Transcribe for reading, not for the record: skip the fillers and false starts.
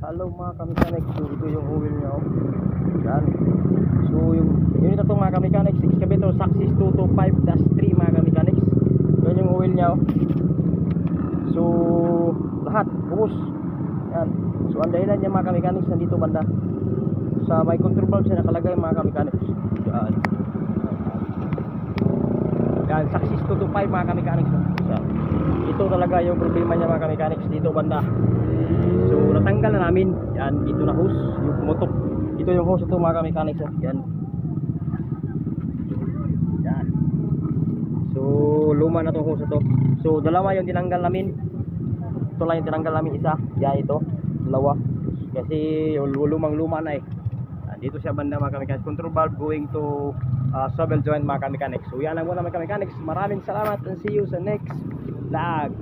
Hello mga kamekanik, so ito yung oil niya, oh. Yan. So yung unit na itong mga kamekanik, excavator Saxis 225-3 mga kamekanik. Yan yung oil niya, oh. So lahat ubos. Yan. So ang dahilan niya mga kamekanik, nandito banda sa may control valve siya nakalagay mga kamekanik. Yan. Yan, Saxis 225 mga kamekanik. So, ito talaga yung problema niya mga kamekanik dito banda. So natanggal na namin. Yan, ito na hose, yung pumutok. Ito yung hose ito mga kamekanik. Yan. Yan. So luma na tong hose ito. So dalawa yung tinanggal namin. Ito lang yung tinanggal namin, isa. Yan, ito. Dalawa. Kasi lumang luma na eh. Yan, dito siya banda mga kamekanik. Control valve going to swivel joint mga kamekanik. So yan lang muna mga kamekanik. Maraming salamat and see you sa next vlog.